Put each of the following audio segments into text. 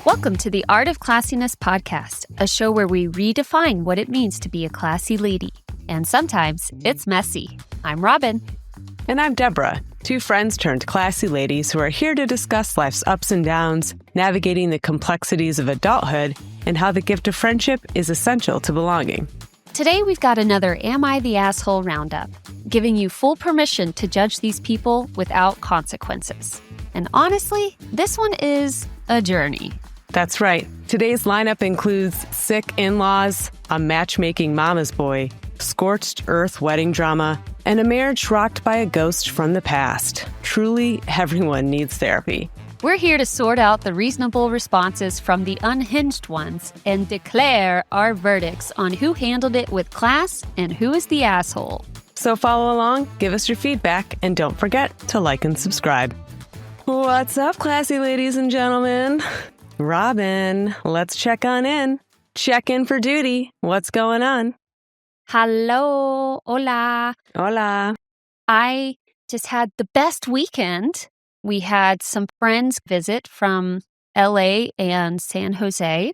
Welcome to the Art of Classiness podcast, a show where we redefine what it means to be a classy lady. And sometimes it's messy. I'm Robin. And I'm Deborah, two friends turned classy ladies who are here to discuss life's ups and downs, navigating the complexities of adulthood, and how the gift of friendship is essential to belonging. Today we've got another Am I the Asshole roundup, giving you full permission to judge these people without consequences. And honestly, this one is a journey. That's right. Today's lineup includes sick in-laws, a matchmaking mama's boy, scorched earth wedding drama, and a marriage rocked by a ghost from the past. Truly, everyone needs therapy. We're here to sort out the reasonable responses from the unhinged ones and declare our verdicts on who handled it with class and who is the asshole. So follow along, give us your feedback, and don't forget to like and subscribe. What's up, classy ladies and gentlemen? Robin, let's check on in. Check in for duty. What's going on? Hello. Hola. Hola. I just had the best weekend. We had some friends visit from LA and San Jose.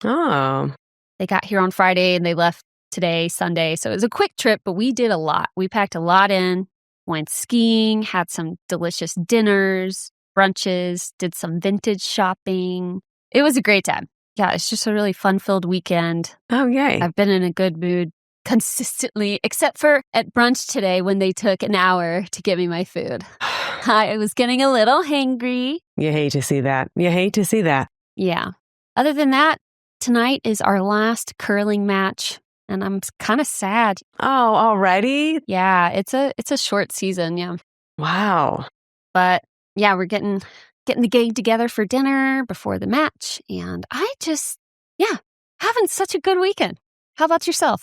Oh. They got here on Friday and they left today, Sunday. So it was a quick trip, but we did a lot. We packed a lot in, went skiing, had some delicious dinners, brunches, did some vintage shopping. It was a great time. Yeah, it's just a really fun-filled weekend. Oh, yay. I've been in a good mood consistently, except for at brunch today when they took an hour to get me my food. I was getting a little hangry. You hate to see that. You hate to see that. Yeah. Other than that, tonight is our last curling match, and I'm kind of sad. Oh, already? Yeah, it's a short season, yeah. Wow. But yeah, we're getting the gang together for dinner before the match, and having such a good weekend. How about yourself?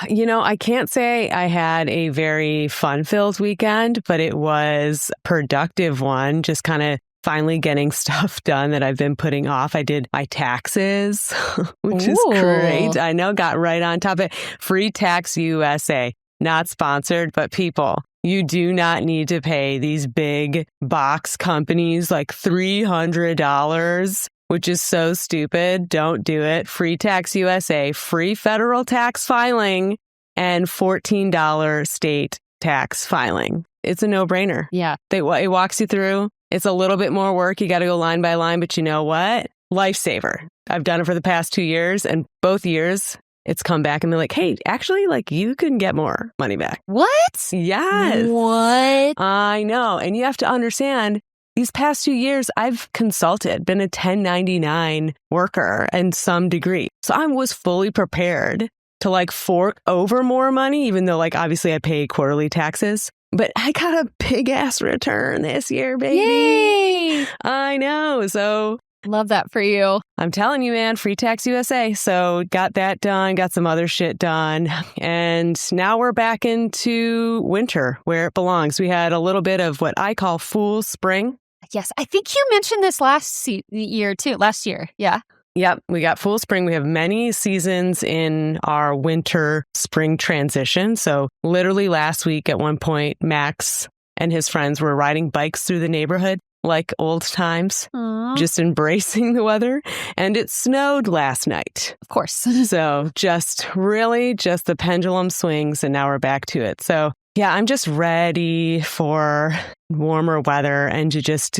You know, I can't say I had a very fun-filled weekend, but it was a productive one, just kind of finally getting stuff done that I've been putting off. I did my taxes, which is great. I know, got right on top of it. Free Tax USA, not sponsored, but people, you do not need to pay these big box companies like $300, which is so stupid. Don't do it. Free Tax USA, free federal tax filing, and $14 state tax filing. It's a no-brainer. Yeah. It walks you through. It's a little bit more work. You got to go line by line, but you know what? Lifesaver. I've done it for the past 2 years, and both years it's come back and they're like, hey, actually, like you can get more money back. What? Yes. What? I know. And you have to understand, these past 2 years, I've consulted, been a 1099 worker in some degree. So I was fully prepared to like fork over more money, even though like obviously I pay quarterly taxes. But I got a big ass return this year, baby. Yay! I know. So Love that for you. I'm telling you, man, Free Tax USA. So got that done, got some other shit done. And now we're back into winter where it belongs. We had a little bit of what I call fool spring. Yes, I think you mentioned this last year too. Last year, yeah. Yep, we got full spring. We have many seasons in our winter spring transition. So literally last week at one point, Max and his friends were riding bikes through the neighborhood like old times, just embracing the weather. And it snowed last night. Of course. So just the pendulum swings and now we're back to it. So yeah, I'm just ready for warmer weather and to just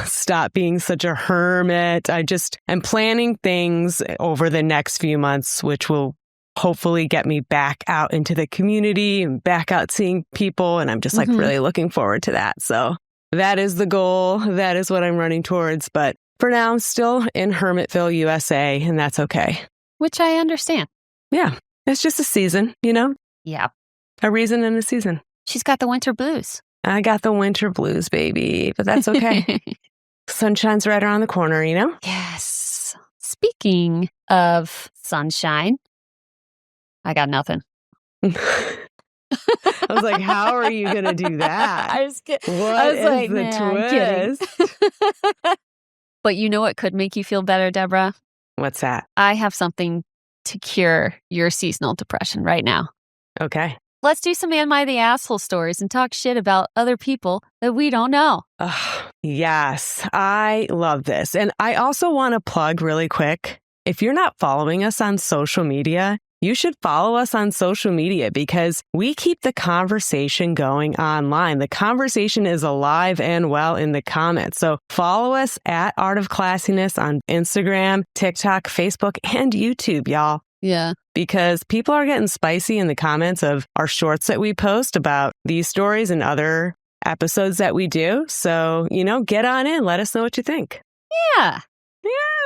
stop being such a hermit. I'm planning things over the next few months, which will hopefully get me back out into the community and back out seeing people. And I'm just like really looking forward to that. So that is the goal. That is what I'm running towards. But for now, I'm still in Hermitville, USA, and that's okay. Which I understand. Yeah, it's just a season, you know? Yeah. A reason and a season. She's got the winter blues. I got the winter blues, baby, but that's okay. Sunshine's right around the corner, you know? Yes. Speaking of sunshine, I got nothing. I was like, how are you going to do that? I was kidding. What is the twist? But you know what could make you feel better, Deborah? What's that? I have something to cure your seasonal depression right now. Okay. Let's do some Am I the Asshole stories and talk shit about other people that we don't know. Yes, I love this. And I also want to plug really quick. If you're not following us on social media, you should follow us on social media because we keep the conversation going online. The conversation is alive and well in the comments. So follow us at Art of Classiness on Instagram, TikTok, Facebook, and YouTube, y'all. Yeah. Because people are getting spicy in the comments of our shorts that we post about these stories and other episodes that we do. So, get on in. Let us know what you think. Yeah.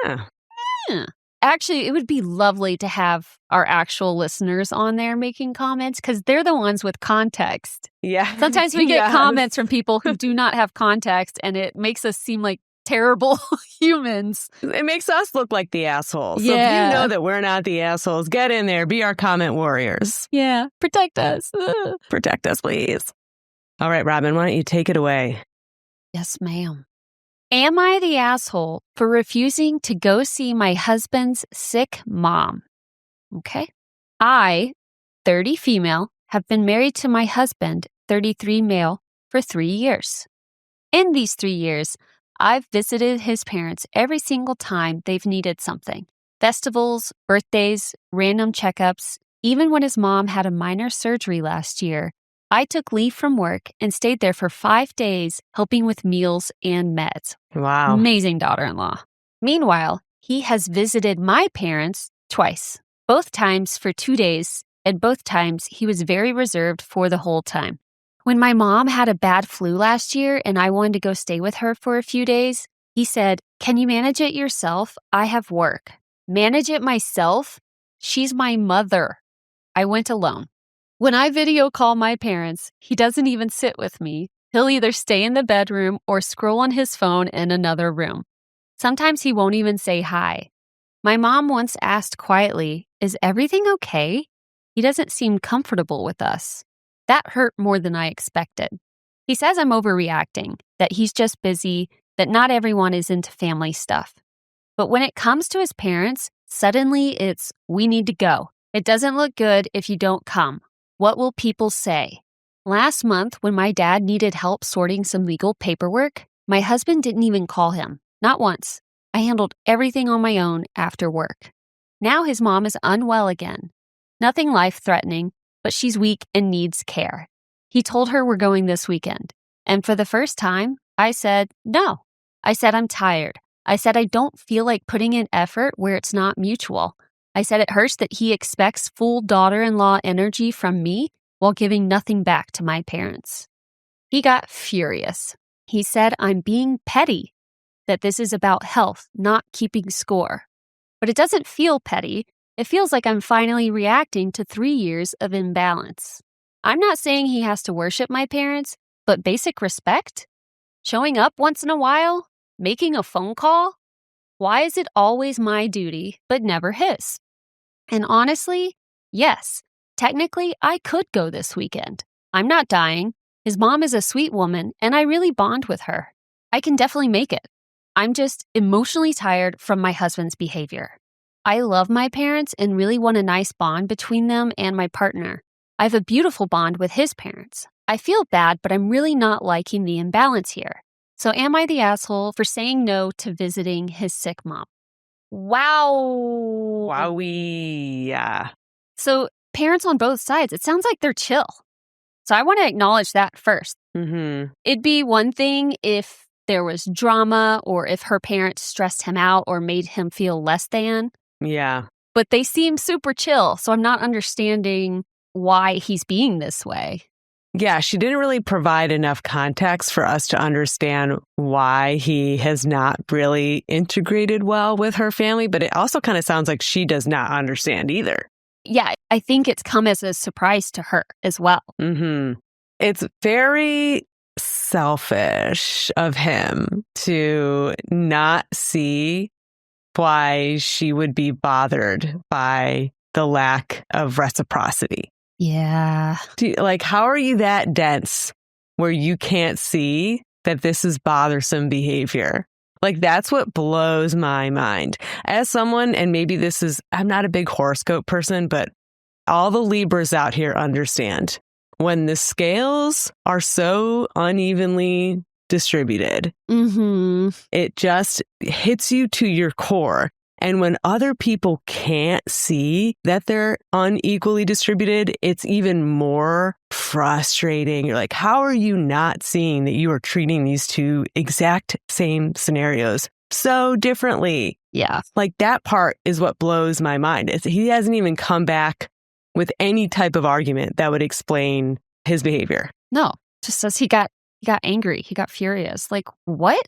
Yeah. Actually, it would be lovely to have our actual listeners on there making comments because they're the ones with context. Yeah. Sometimes we get comments from people who do not have context, and it makes us seem like terrible humans. It makes us look like the assholes. Yeah. So if you know that we're not the assholes, get in there. Be our comment warriors. Yeah. Protect us. Protect us, please. All right, Robin, why don't you take it away? Yes, ma'am. Am I the asshole for refusing to go see my husband's sick mom? Okay. I, 30 female, have been married to my husband, 33 male, for 3 years. In these 3 years, I've visited his parents every single time they've needed something. Festivals, birthdays, random checkups. Even when his mom had a minor surgery last year, I took leave from work and stayed there for 5 days helping with meals and meds. Wow. Amazing daughter-in-law. Meanwhile, he has visited my parents twice, both times for 2 days, and both times he was very reserved for the whole time. When my mom had a bad flu last year and I wanted to go stay with her for a few days, he said, "Can you manage it yourself? I have work." Manage it myself? She's my mother. I went alone. When I video call my parents, he doesn't even sit with me. He'll either stay in the bedroom or scroll on his phone in another room. Sometimes he won't even say hi. My mom once asked quietly, "Is everything okay?" He doesn't seem comfortable with us. That hurt more than I expected. He says I'm overreacting, that he's just busy, that not everyone is into family stuff. But when it comes to his parents, suddenly it's, "We need to go. It doesn't look good if you don't come. What will people say?" Last month, when my dad needed help sorting some legal paperwork, my husband didn't even call him. Not once. I handled everything on my own after work. Now his mom is unwell again. Nothing life-threatening, but she's weak and needs care. He told her we're going this weekend. And for the first time, I said, no. I said I'm tired. I said I don't feel like putting in effort where it's not mutual. I said it hurts that he expects full daughter-in-law energy from me while giving nothing back to my parents. He got furious. He said I'm being petty, that this is about health, not keeping score. But it doesn't feel petty. It feels like I'm finally reacting to 3 years of imbalance. I'm not saying he has to worship my parents, but basic respect? Showing up once in a while? Making a phone call? Why is it always my duty, but never his? And honestly, yes, technically I could go this weekend. I'm not dying. His mom is a sweet woman, and I really bond with her. I can definitely make it. I'm just emotionally tired from my husband's behavior. I love my parents and really want a nice bond between them and my partner. I have a beautiful bond with his parents. I feel bad, but I'm really not liking the imbalance here. So am I the asshole for saying no to visiting his sick mom? Wow. Wowie. Yeah. So parents on both sides, it sounds like they're chill. So I want to acknowledge that first. Mm-hmm. It'd be one thing if there was drama or if her parents stressed him out or made him feel less than. Yeah. But they seem super chill, so I'm not understanding why he's being this way. Yeah, she didn't really provide enough context for us to understand why he has not really integrated well with her family, but it also kind of sounds like she does not understand either. Yeah, I think it's come as a surprise to her as well. Mm-hmm. It's very selfish of him to not see why she would be bothered by the lack of reciprocity. Yeah. How are you that dense where you can't see that this is bothersome behavior? That's what blows my mind. As someone, and maybe I'm not a big horoscope person, but all the Libras out here understand. When the scales are so unevenly distributed, it just hits you to your core. And when other people can't see that they're unequally distributed, it's even more frustrating. You're like, how are you not seeing that you are treating these two exact same scenarios so differently? Yeah. Like that part is what blows my mind. He hasn't even come back with any type of argument that would explain his behavior. No, just says he got angry. He got furious. Like, what?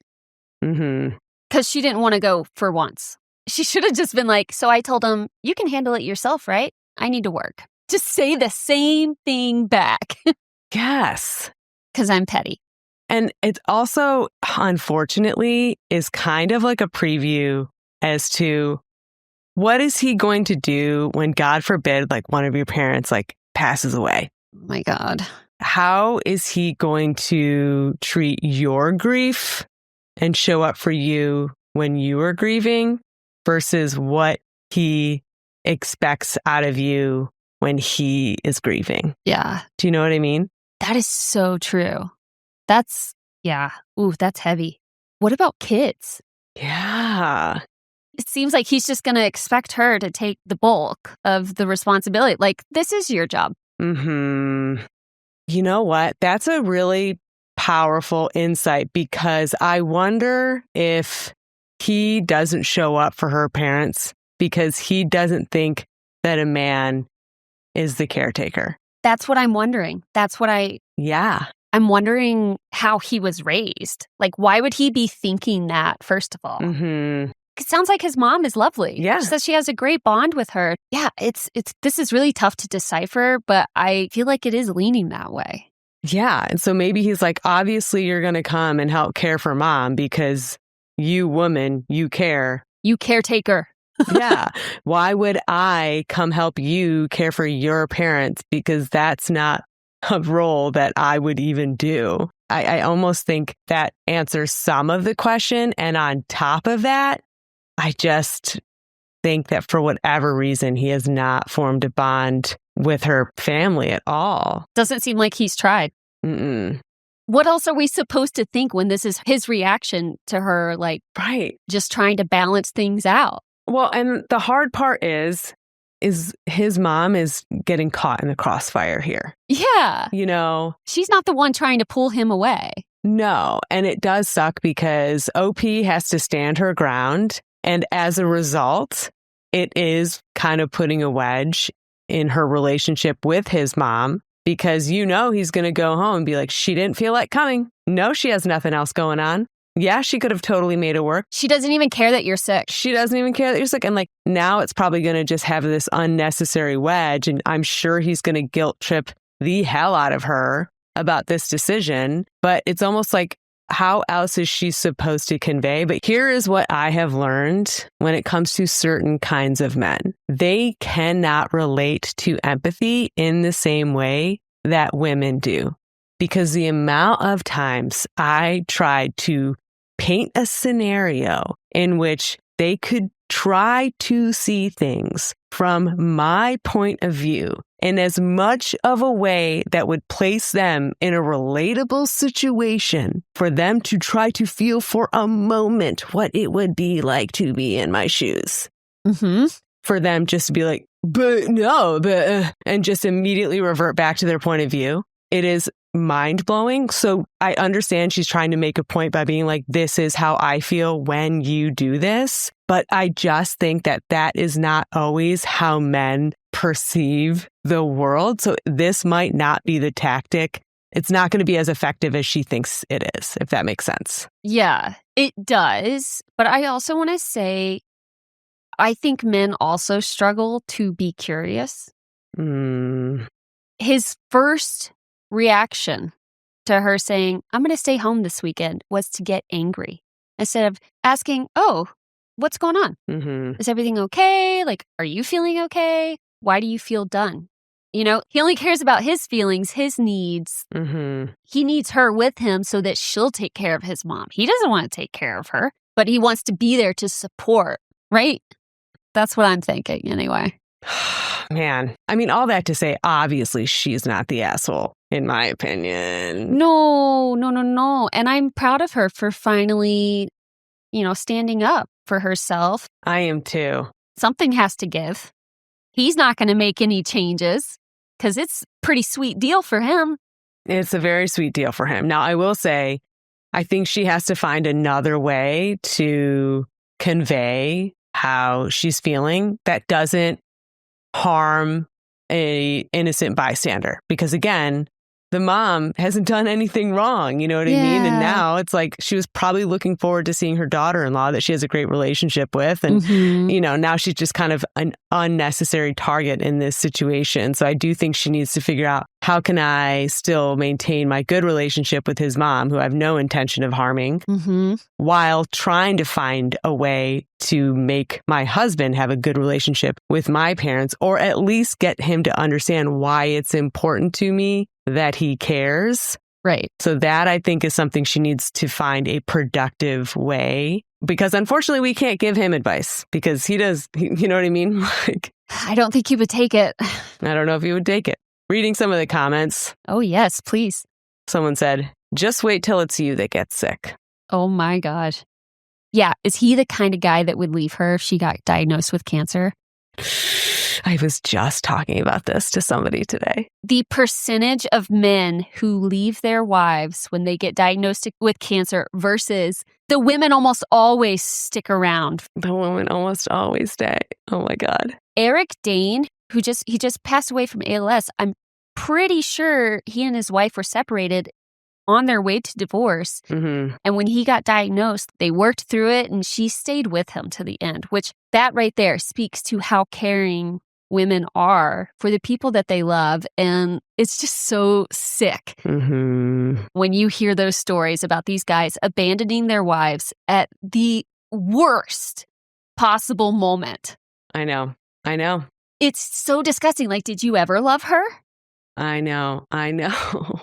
Because she didn't want to go for once. She should have just been like, so I told him, you can handle it yourself, right? I need to work. Just say the same thing back. Yes. Because I'm petty. And it's also, unfortunately, is kind of like a preview as to what is he going to do when, God forbid, like one of your parents like passes away. Oh my God. How is he going to treat your grief and show up for you when you are grieving versus what he expects out of you when he is grieving? Yeah. Do you know what I mean? That is so true. That's heavy. What about kids? Yeah. It seems like he's just going to expect her to take the bulk of the responsibility. Like, this is your job. You know what? That's a really powerful insight, because I wonder if he doesn't show up for her parents because he doesn't think that a man is the caretaker. That's what I'm wondering. Yeah. I'm wondering how he was raised. Like, why would he be thinking that, first of all? It sounds like his mom is lovely. Yeah. She says she has a great bond with her. Yeah, this is really tough to decipher, but I feel like it is leaning that way. Yeah. And so maybe he's like, obviously you're going to come and help care for mom because you woman, you care. You caretaker. Yeah. Why would I come help you care for your parents? Because that's not a role that I would even do. I almost think that answers some of the question. And on top of that, I just think that for whatever reason, he has not formed a bond with her family at all. Doesn't seem like he's tried. What else are we supposed to think when this is his reaction to her, like, right, just trying to balance things out? Well, and the hard part is his mom is getting caught in the crossfire here. Yeah. You know? She's not the one trying to pull him away. No. And it does suck because OP has to stand her ground. And as a result, it is kind of putting a wedge in her relationship with his mom, because he's going to go home and be like, she didn't feel like coming. No, she has nothing else going on. Yeah, she could have totally made it work. She doesn't even care that you're sick. She doesn't even care that you're sick. And like, now it's probably going to just have this unnecessary wedge. And I'm sure he's going to guilt trip the hell out of her about this decision. But it's almost like, how else is she supposed to convey? But here is what I have learned when it comes to certain kinds of men. They cannot relate to empathy in the same way that women do. Because the amount of times I tried to paint a scenario in which they could try to see things from my point of view in as much of a way that would place them in a relatable situation for them to try to feel for a moment what it would be like to be in my shoes. For them just to be like, but no, and just immediately revert back to their point of view. It is mind-blowing. So I understand she's trying to make a point by being like, this is how I feel when you do this. But I just think that that is not always how men perceive the world. So this might not be the tactic. It's not going to be as effective as she thinks it is, if that makes sense. Yeah, it does. But I also want to say, I think men also struggle to be curious. His first reaction to her saying, I'm going to stay home this weekend, was to get angry. Instead of asking, oh, what's going on? Is everything okay? Like, are you feeling okay? Why do you feel done? He only cares about his feelings, his needs. He needs her with him so that she'll take care of his mom. He doesn't want to take care of her, but he wants to be there to support, right? That's what I'm thinking anyway. Man, I mean, all that to say, obviously, she's not the asshole, in my opinion. No. And I'm proud of her for finally, standing up for herself. I am too. Something has to give. He's not going to make any changes because it's a pretty sweet deal for him. It's a very sweet deal for him. Now, I will say, I think she has to find another way to convey how she's feeling that doesn't harm a innocent bystander. Because again, the mom hasn't done anything wrong. You know what I mean? And now it's like she was probably looking forward to seeing her daughter-in-law that she has a great relationship with. And, now she's just kind of an unnecessary target in this situation. So I do think she needs to figure out, how can I still maintain my good relationship with his mom, who I have no intention of harming, while trying to find a way to make my husband have a good relationship with my parents, or at least get him to understand why it's important to me that he cares. Right. So that, I think, is something she needs to find a productive way, because unfortunately we can't give him advice because you know what I mean? Like, I don't think he would take it. I don't know if he would take it. Reading some of the comments. Oh, yes, please. Someone said, just wait till it's you that gets sick. Oh my gosh. Yeah. Is he the kind of guy that would leave her if she got diagnosed with cancer? I was just talking about this to somebody today. The percentage of men who leave their wives when they get diagnosed with cancer versus the women almost always stick around. The women almost always stay. Oh my God. Eric Dane, he just passed away from ALS. I'm pretty sure he and his wife were separated on their way to divorce. And when he got diagnosed, they worked through it and she stayed with him to the end, which that right there speaks to how caring women are for the people that they love. And it's just so sick when you hear those stories about these guys abandoning their wives at the worst possible moment. I know. It's so disgusting. Like, did you ever love her? I know.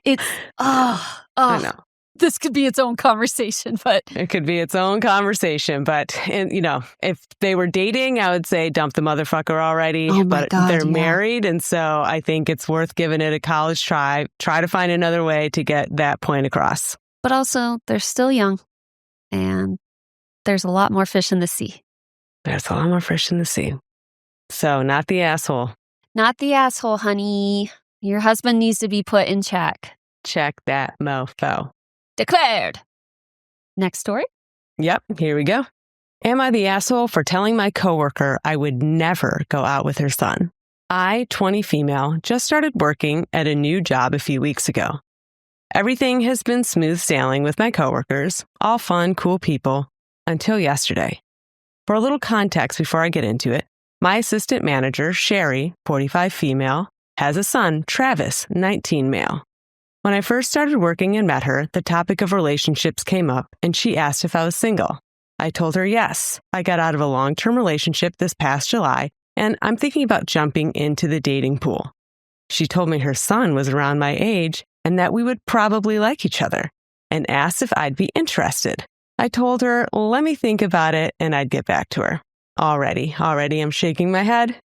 It's, I know. This could be its own conversation, but... It could be its own conversation, but, if they were dating, I would say dump the motherfucker already. Oh my but God, they're married, and so I think it's worth giving it a college try. Try to find another way to get that point across. But also, they're still young, and there's a lot more fish in the sea. There's a lot more fish in the sea. So, not the asshole. Not the asshole, honey. Your husband needs to be put in check. Check that mofo. Declared. Next story? Yep, here we go. Am I the asshole for telling my coworker I would never go out with her son? I, 20 female, just started working at a new job a few weeks ago. Everything has been smooth sailing with my coworkers, all fun, cool people, until yesterday. For a little context before I get into it, my assistant manager, Sherry, 45 female, has a son, Travis, 19 male. When I first started working and met her, the topic of relationships came up, and she asked if I was single. I told her yes. I got out of a long-term relationship this past July, and I'm thinking about jumping into the dating pool. She told me her son was around my age and that we would probably like each other, and asked if I'd be interested. I told her, let me think about it, and I'd get back to her. Already I'm shaking my head.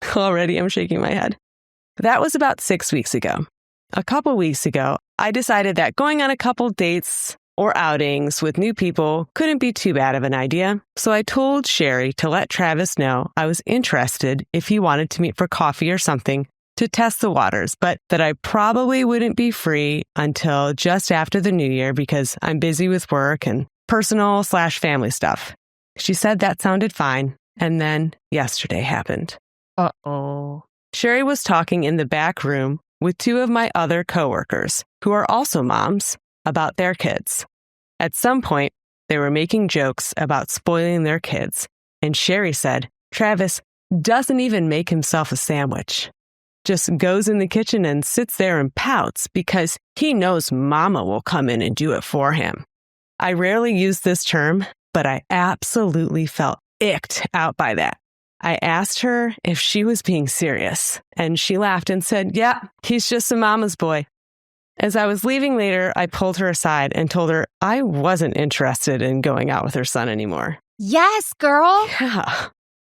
That was about 6 weeks ago. A couple weeks ago, I decided that going on a couple dates or outings with new people couldn't be too bad of an idea. So I told Sherry to let Travis know I was interested if he wanted to meet for coffee or something to test the waters, but that I probably wouldn't be free until just after the new year because I'm busy with work and personal/family stuff. She said that sounded fine. And then yesterday happened. Uh-oh. Sherry was talking in the back room with two of my other coworkers, who are also moms, about their kids. At some point, they were making jokes about spoiling their kids, and Sherry said, Travis doesn't even make himself a sandwich. Just goes in the kitchen and sits there and pouts because he knows mama will come in and do it for him. I rarely use this term, but I absolutely felt icked out by that. I asked her if she was being serious, and she laughed and said, yeah, he's just a mama's boy. As I was leaving later, I pulled her aside and told her I wasn't interested in going out with her son anymore. Yes, girl. Yeah.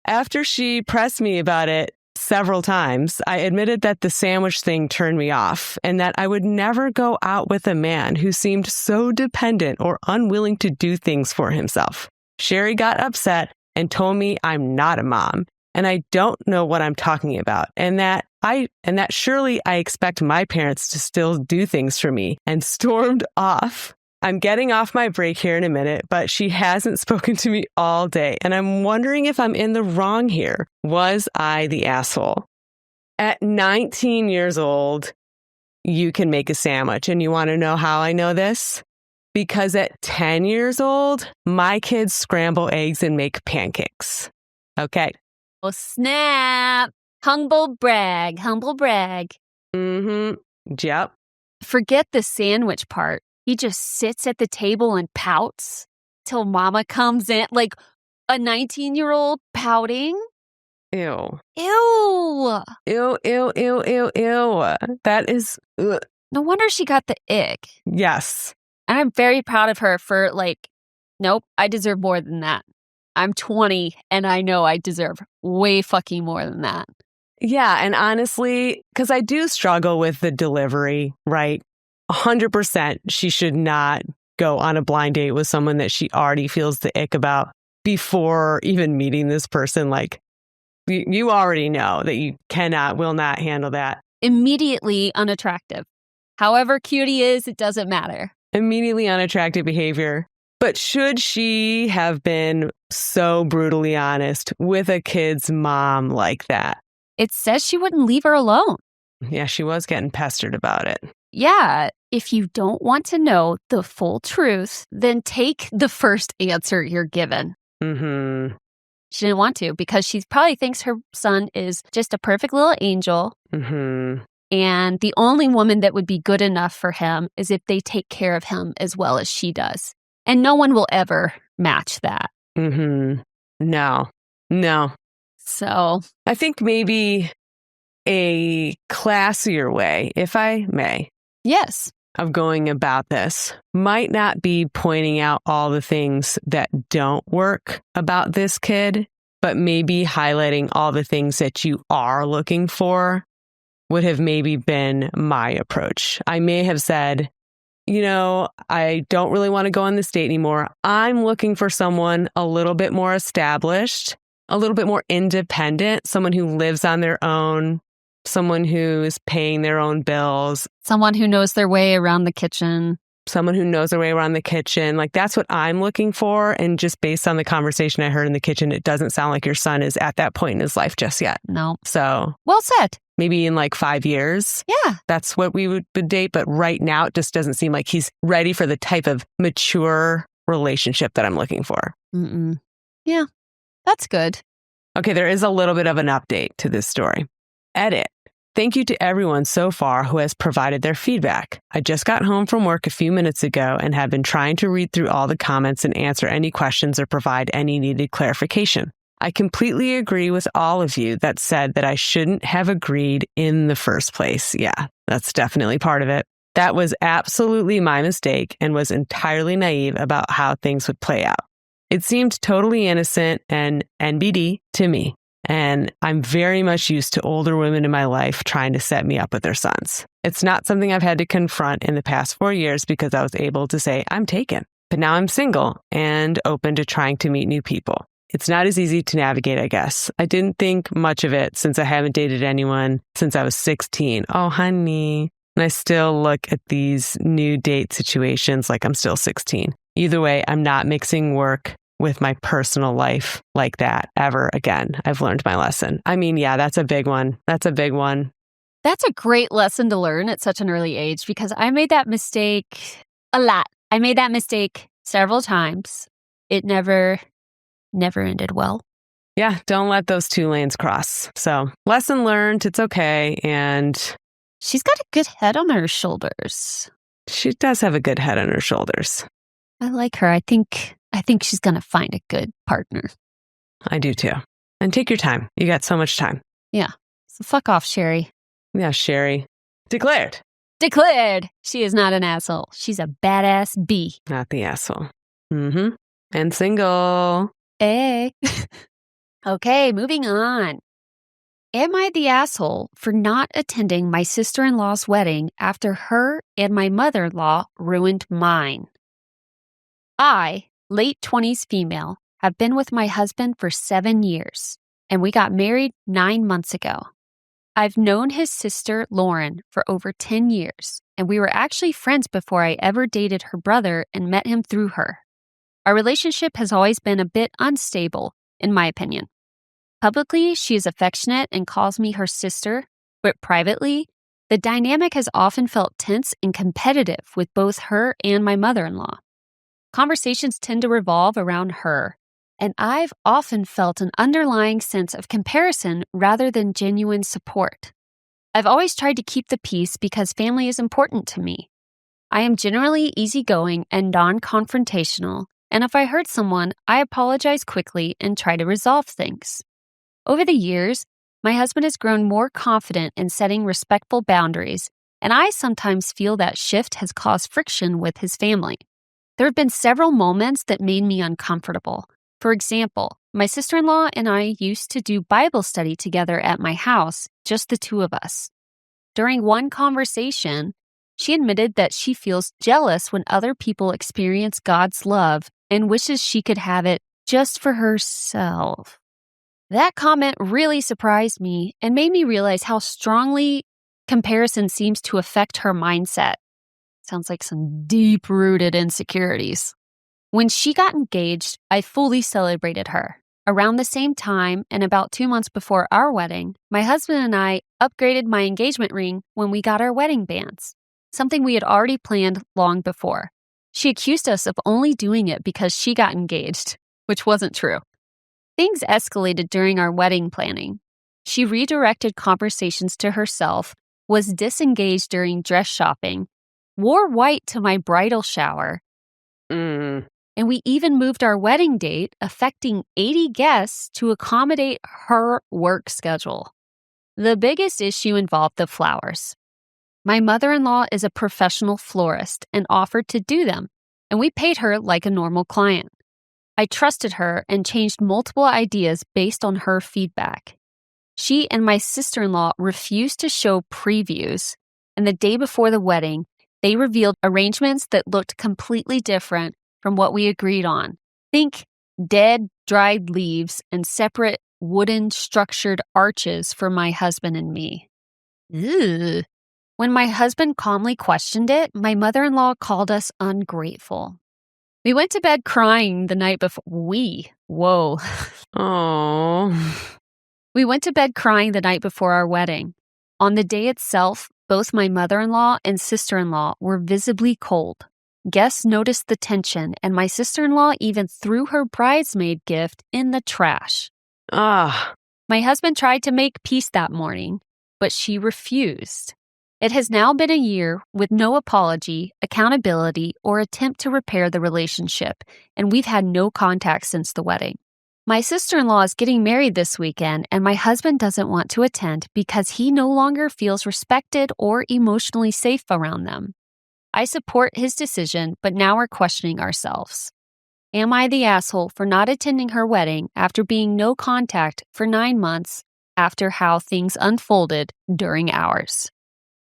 After she pressed me about it, several times, I admitted that the sandwich thing turned me off and that I would never go out with a man who seemed so dependent or unwilling to do things for himself. Sherry got upset and told me I'm not a mom and I don't know what I'm talking about and that surely I expect my parents to still do things for me, and stormed off. I'm getting off my break here in a minute, but she hasn't spoken to me all day, and I'm wondering if I'm in the wrong here. Was I the asshole? At 19 years old, you can make a sandwich, and you want to know how I know this? Because at 10 years old, my kids scramble eggs and make pancakes. Okay. Oh, snap. Humble brag. Mm-hmm. Yep. Forget the sandwich part. He just sits at the table and pouts till mama comes in. Like a 19-year-old pouting? Ew. Ew. Ew. That is... Ugh. No wonder she got the ick. Yes. And I'm very proud of her for nope, I deserve more than that. I'm 20 and I know I deserve way fucking more than that. Yeah. And honestly, because I do struggle with the delivery, right? 100%, she should not go on a blind date with someone that she already feels the ick about before even meeting this person. Like, you already know that you will not handle that. Immediately unattractive. However cute he is, it doesn't matter. Immediately unattractive behavior. But should she have been so brutally honest with a kid's mom like that? It says she wouldn't leave her alone. Yeah, she was getting pestered about it. Yeah, if you don't want to know the full truth, then take the first answer you're given. Mm-hmm. She didn't want to because she probably thinks her son is just a perfect little angel. Mm-hmm. And the only woman that would be good enough for him is if they take care of him as well as she does. And no one will ever match that. Mm-hmm. No. So I think maybe a classier way, if I may, yes, of going about this might not be pointing out all the things that don't work about this kid, but maybe highlighting all the things that you are looking for would have maybe been my approach. I may have said, I don't really want to go on this date anymore. I'm looking for someone a little bit more established, a little bit more independent, someone who lives on their own, someone who's paying their own bills. Someone who knows their way around the kitchen. Like, that's what I'm looking for. And just based on the conversation I heard in the kitchen, it doesn't sound like your son is at that point in his life just yet. No. So well said. Maybe in 5 years. Yeah. That's what we would date. But right now, it just doesn't seem like he's ready for the type of mature relationship that I'm looking for. Mm-mm. Yeah, that's good. Okay, there is a little bit of an update to this story. Edit. Thank you to everyone so far who has provided their feedback. I just got home from work a few minutes ago and have been trying to read through all the comments and answer any questions or provide any needed clarification. I completely agree with all of you that said that I shouldn't have agreed in the first place. Yeah, that's definitely part of it. That was absolutely my mistake and was entirely naive about how things would play out. It seemed totally innocent and NBD to me. And I'm very much used to older women in my life trying to set me up with their sons. It's not something I've had to confront in the past 4 years because I was able to say I'm taken. But now I'm single and open to trying to meet new people. It's not as easy to navigate, I guess. I didn't think much of it since I haven't dated anyone since I was 16. Oh, honey. And I still look at these new date situations like I'm still 16. Either way, I'm not mixing work with my personal life like that ever again. I've learned my lesson. I mean, yeah, that's a big one. That's a great lesson to learn at such an early age because I made that mistake a lot. I made that mistake several times. It never ended well. Yeah, don't let those two lanes cross. So, lesson learned, it's okay. And she's got a good head on her shoulders. She does have a good head on her shoulders. I like her. I think she's going to find a good partner. I do too. And take your time. You got so much time. Yeah. So fuck off, Sherry. Yeah, Sherry. Declared. She is not an asshole. She's a badass bee. Not the asshole. Mm-hmm. And single. Hey. Okay, moving on. Am I the asshole for not attending my sister-in-law's wedding after her and my mother-in-law ruined mine? I, late 20s female, have been with my husband for 7 years, and we got married 9 months ago. I've known his sister, Lauren, for over 10 years, and we were actually friends before I ever dated her brother and met him through her. Our relationship has always been a bit unstable, in my opinion. Publicly, she is affectionate and calls me her sister, but privately, the dynamic has often felt tense and competitive with both her and my mother-in-law. Conversations tend to revolve around her, and I've often felt an underlying sense of comparison rather than genuine support. I've always tried to keep the peace because family is important to me. I am generally easygoing and non-confrontational, and if I hurt someone, I apologize quickly and try to resolve things. Over the years, my husband has grown more confident in setting respectful boundaries, and I sometimes feel that shift has caused friction with his family. There have been several moments that made me uncomfortable. For example, my sister-in-law and I used to do Bible study together at my house, just the two of us. During one conversation, she admitted that she feels jealous when other people experience God's love and wishes she could have it just for herself. That comment really surprised me and made me realize how strongly comparison seems to affect her mindset. Sounds like some deep-rooted insecurities. When she got engaged, I fully celebrated her. Around the same time, and about 2 months before our wedding, my husband and I upgraded my engagement ring when we got our wedding bands, something we had already planned long before. She accused us of only doing it because she got engaged, which wasn't true. Things escalated during our wedding planning. She redirected conversations to herself, was disengaged during dress shopping, wore white to my bridal shower, and we even moved our wedding date, affecting 80 guests, to accommodate her work schedule. The biggest issue involved the flowers. My mother-in-law is a professional florist and offered to do them, and we paid her like a normal client. I trusted her and changed multiple ideas based on her feedback. She and my sister-in-law refused to show previews, and the day before the wedding, they revealed arrangements that looked completely different from what we agreed on. Think dead, dried leaves and separate wooden structured arches for my husband and me. Ugh. When my husband calmly questioned it, my mother-in-law called us ungrateful. We went to bed crying the night before. Oh. We went to bed crying the night before our wedding. On the day itself, both my mother-in-law and sister-in-law were visibly cold. Guests noticed the tension, and my sister-in-law even threw her bridesmaid gift in the trash. Ah. My husband tried to make peace that morning, but she refused. It has now been a year with no apology, accountability, or attempt to repair the relationship, and we've had no contact since the wedding. My sister-in-law is getting married this weekend, and my husband doesn't want to attend because he no longer feels respected or emotionally safe around them. I support his decision, but now we're questioning ourselves. Am I the asshole for not attending her wedding after being no contact for 9 months after how things unfolded during ours?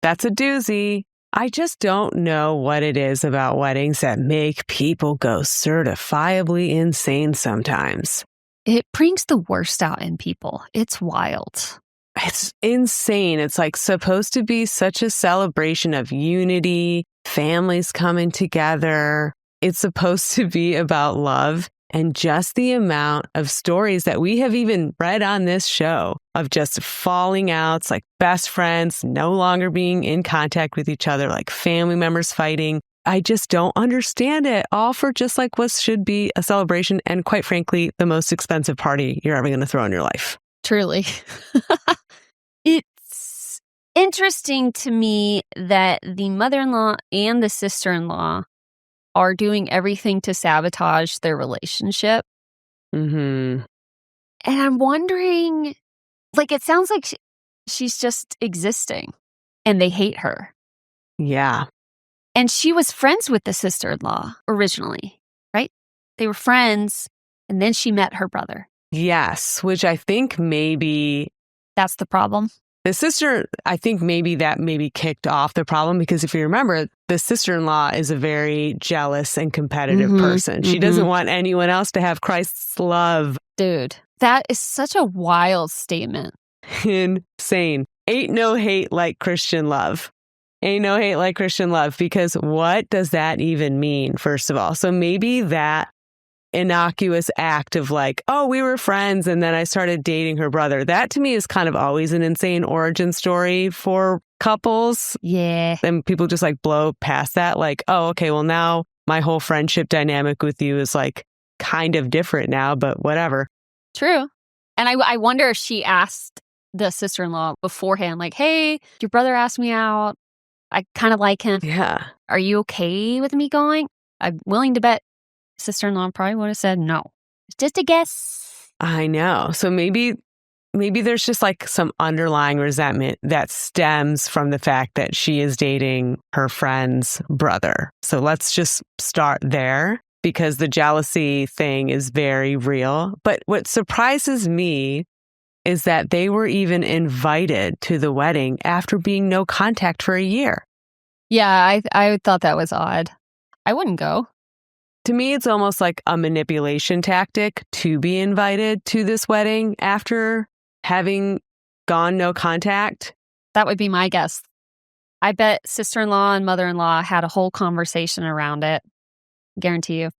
That's a doozy. I just don't know what it is about weddings that make people go certifiably insane sometimes. It brings the worst out in people. It's wild. It's insane. It's like supposed to be such a celebration of unity, families coming together. It's supposed to be about love, and just the amount of stories that we have even read on this show of just falling outs, like best friends no longer being in contact with each other, like family members fighting. I just don't understand it, all for just like what should be a celebration and, quite frankly, the most expensive party you're ever going to throw in your life. Truly. It's interesting to me that the mother-in-law and the sister-in-law are doing everything to sabotage their relationship. Mm-hmm. And I'm wondering, like, it sounds like she's just existing and they hate her. Yeah. And she was friends with the sister-in-law originally, right? They were friends, and then she met her brother. Yes, which I think maybe That's the problem. The sister, I think maybe that kicked off the problem because if you remember, the sister-in-law is a very jealous and competitive person. She doesn't want anyone else to have Christ's love. Dude, that is such a wild statement. Insane. Ain't no hate like Christian love. Ain't no hate like Christian love, because what does that even mean, first of all? So maybe that innocuous act of like, oh, we were friends and then I started dating her brother. That to me is kind of always an insane origin story for couples. Yeah. And people just like blow past that like, oh, okay, well now my whole friendship dynamic with you is like kind of different now, but whatever. True. And I wonder if she asked the sister-in-law beforehand, like, hey, your brother asked me out. I kind of like him. Yeah. Are you okay with me going? I'm willing to bet sister-in-law probably would have said no. It's just a guess. I know. So maybe there's just like some underlying resentment that stems from the fact that she is dating her friend's brother. So let's just start there because the jealousy thing is very real. But what surprises me is that they were even invited to the wedding after being no contact for a year. Yeah, I thought that was odd. I wouldn't go. To me, it's almost like a manipulation tactic to be invited to this wedding after having gone no contact. That would be my guess. I bet sister-in-law and mother-in-law had a whole conversation around it. Guarantee you.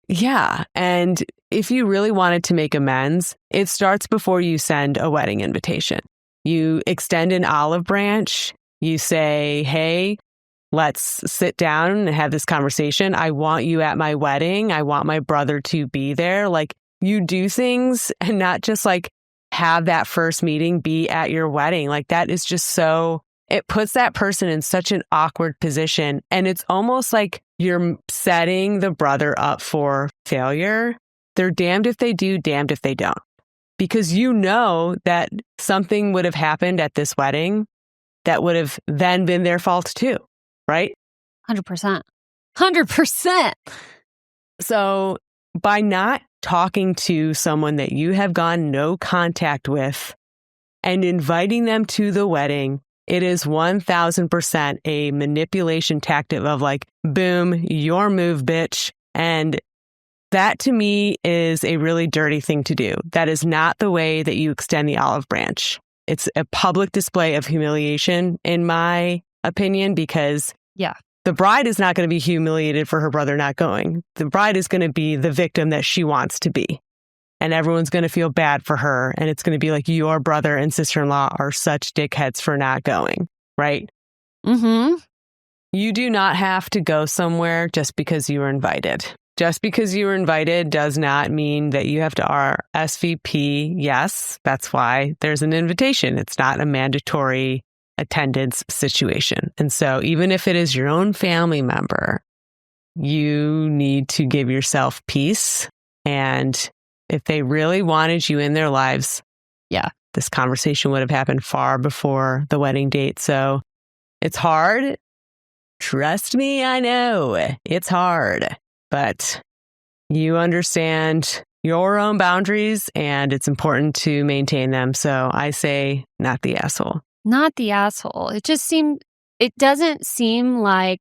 Yeah. And if you really wanted to make amends, it starts before you send a wedding invitation. You extend an olive branch. You say, hey, let's sit down and have this conversation. I want you at my wedding. I want my brother to be there. Like, you do things and not just like have that first meeting be at your wedding. Like, that is just so, it puts that person in such an awkward position. And it's almost like you're setting the brother up for failure. They're damned if they do, damned if they don't. Because you know that something would have happened at this wedding that would have then been their fault too. Right? 100%. 100%. So by not talking to someone that you have gone no contact with and inviting them to the wedding, it is 1000% a manipulation tactic of like, boom, your move, bitch. And that to me is a really dirty thing to do. That is not the way that you extend the olive branch. It's a public display of humiliation, in my opinion, because the bride is not going to be humiliated for her brother not going. The bride is going to be the victim that she wants to be. And everyone's going to feel bad for her. And it's going to be like, your brother and sister-in-law are such dickheads for not going, right? Mm-hmm. You do not have to go somewhere just because you were invited. Just because you were invited does not mean that you have to RSVP. Yes, that's why there's an invitation. It's not a mandatory attendance situation. And so even if it is your own family member, you need to give yourself peace. And if they really wanted you in their lives, this conversation would have happened far before the wedding date. So it's hard. Trust me, I know it's hard, but you understand your own boundaries and it's important to maintain them. So I say, not the asshole. Not the asshole. It doesn't seem like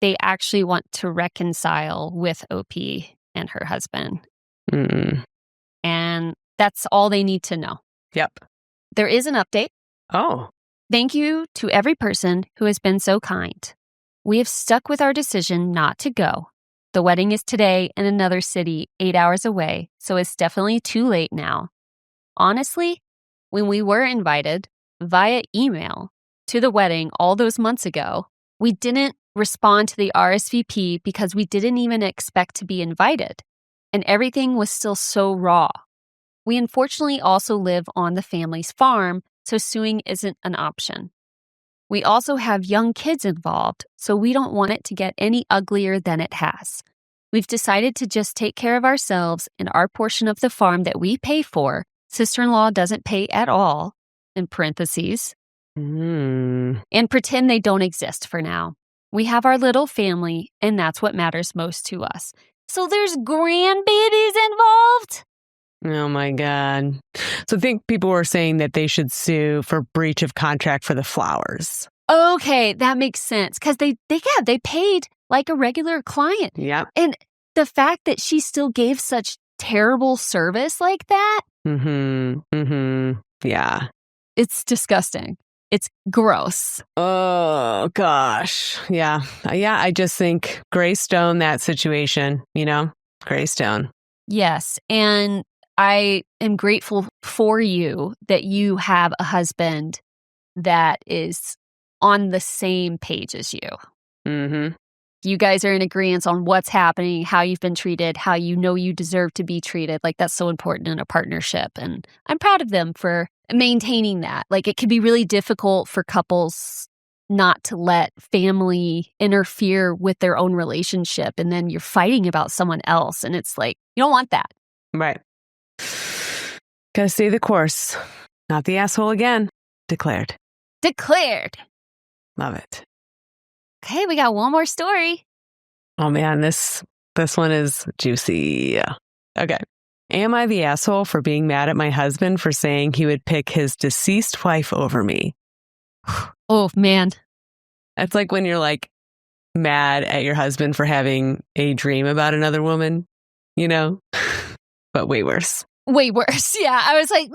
they actually want to reconcile with OP and her husband. Mm-mm. And that's all they need to know. Yep. There is an update. Oh. Thank you to every person who has been so kind. We have stuck with our decision not to go. The wedding is today in another city 8 hours away, so it's definitely too late now. Honestly, when we were invited via email to the wedding all those months ago, we didn't respond to the RSVP because we didn't even expect to be invited, and everything was still so raw. We unfortunately also live on the family's farm, so suing isn't an option. We also have young kids involved, so we don't want it to get any uglier than it has. We've decided to just take care of ourselves and our portion of the farm that we pay for. Sister-in-law doesn't pay at all, in parentheses, and pretend they don't exist for now. We have our little family, and that's what matters most to us. So there's grandbabies involved? Oh my God. So I think people were saying that they should sue for breach of contract for the flowers. Okay, that makes sense. Because they paid like a regular client. Yep. And the fact that she still gave such terrible service like that. Yeah. It's disgusting. It's gross. Oh, gosh. Yeah. I just think Greystone, that situation, Greystone. Yes. And I am grateful for you that you have a husband that is on the same page as you. Mm-hmm. You guys are in agreement on what's happening, how you've been treated, how you know you deserve to be treated. Like, that's so important in a partnership. And I'm proud of them for maintaining that. Like, it can be really difficult for couples not to let family interfere with their own relationship. And then you're fighting about someone else. And it's like, you don't want that. Right. Gotta stay the course. Not the asshole again. Declared. Declared. Love it. Okay, we got one more story. Oh man, this one is juicy. Okay. Am I the asshole for being mad at my husband for saying he would pick his deceased wife over me? Oh man. That's like when you're like mad at your husband for having a dream about another woman, but way worse. Way worse. Yeah, I was like,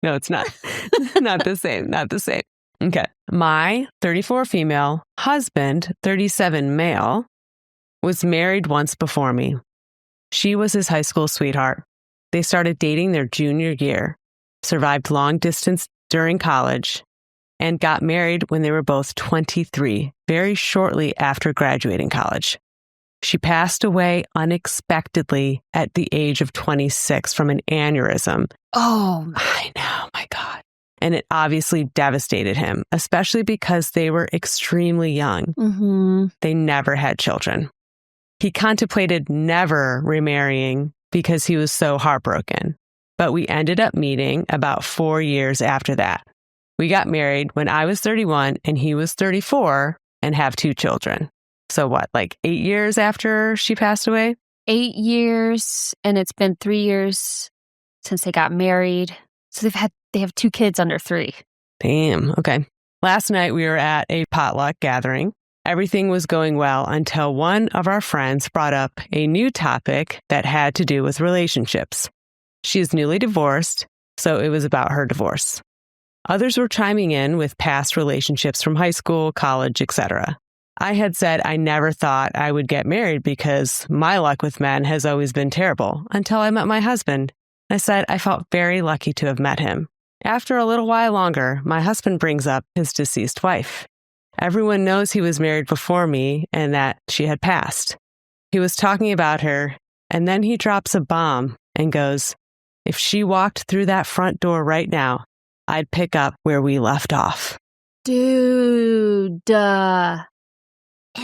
no, it's not. Not the same. Not the same. Okay. My 34 female husband, 37 male, was married once before me. She was his high school sweetheart. They started dating their junior year, survived long distance during college, and got married when they were both 23, very shortly after graduating college. She passed away unexpectedly at the age of 26 from an aneurysm. oh, I know, my God. And it obviously devastated him, especially because they were extremely young. mm-hmm. They never had children. He contemplated never remarrying because he was so heartbroken. But we ended up meeting about 4 years after that. We got married when I was 31 and he was 34 and have 2 children. So what, like 8 years after she passed away? 8 years, and it's been 3 years since they got married. So they have 2 kids under 3. Damn. Okay. Last night we were at a potluck gathering. Everything was going well until one of our friends brought up a new topic that had to do with relationships. She is newly divorced, so it was about her divorce. Others were chiming in with past relationships from high school, college, etc. I had said I never thought I would get married because my luck with men has always been terrible until I met my husband. I said I felt very lucky to have met him. After a little while longer, my husband brings up his deceased wife. Everyone knows he was married before me and that she had passed. He was talking about her, and then he drops a bomb and goes, "If she walked through that front door right now, I'd pick up where we left off." Dude. And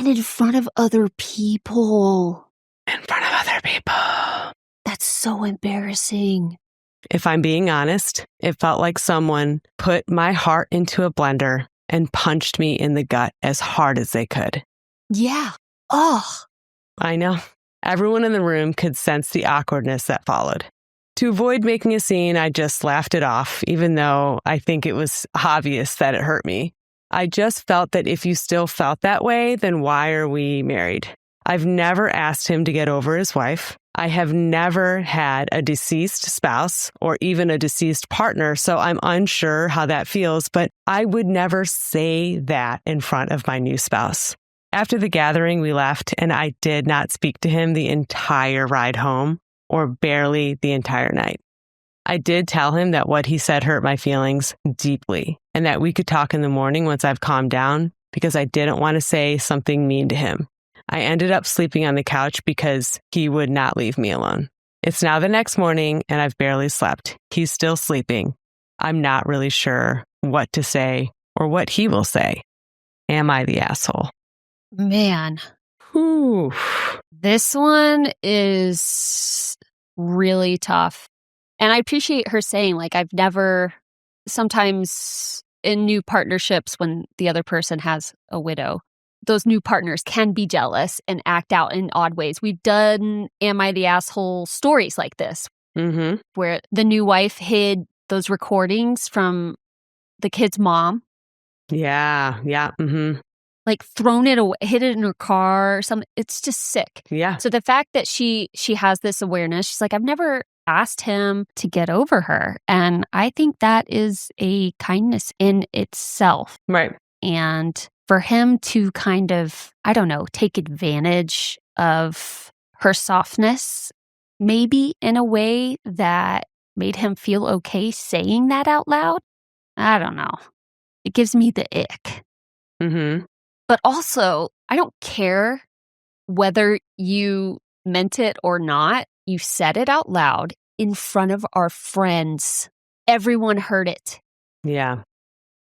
in front of other people. In front of other people. That's so embarrassing. If I'm being honest, it felt like someone put my heart into a blender and punched me in the gut as hard as they could. Yeah. Ugh. I know. Everyone in the room could sense the awkwardness that followed. To avoid making a scene, I just laughed it off, even though I think it was obvious that it hurt me. I just felt that if you still felt that way, then why are we married? I've never asked him to get over his wife. I have never had a deceased spouse or even a deceased partner, so I'm unsure how that feels, but I would never say that in front of my new spouse. After the gathering, we left, and I did not speak to him the entire ride home, or barely the entire night. I did tell him that what he said hurt my feelings deeply, and that we could talk in the morning once I've calmed down, because I didn't want to say something mean to him. I ended up sleeping on the couch because he would not leave me alone. It's now the next morning, and I've barely slept. He's still sleeping. I'm not really sure what to say or what he will say. Am I the asshole? Man. Whew. This one is really tough. And I appreciate her saying, like, I've never, sometimes in new partnerships when the other person has a widow, those new partners can be jealous and act out in odd ways. We've done Am I the Asshole stories like this. Mm-hmm. where the new wife hid those recordings from the kid's mom. Yeah. Yeah. Mm-hmm. Like thrown it away, hid it in her car or something. It's just sick. Yeah. So the fact that she has this awareness, she's like, I've never asked him to get over her. And I think that is a kindness in itself. Right. And for him to kind of, I don't know, take advantage of her softness, maybe in a way that made him feel okay saying that out loud, I don't know. It gives me the ick. Mm-hmm. But also, I don't care whether you meant it or not. You said it out loud in front of our friends. Everyone heard it. Yeah.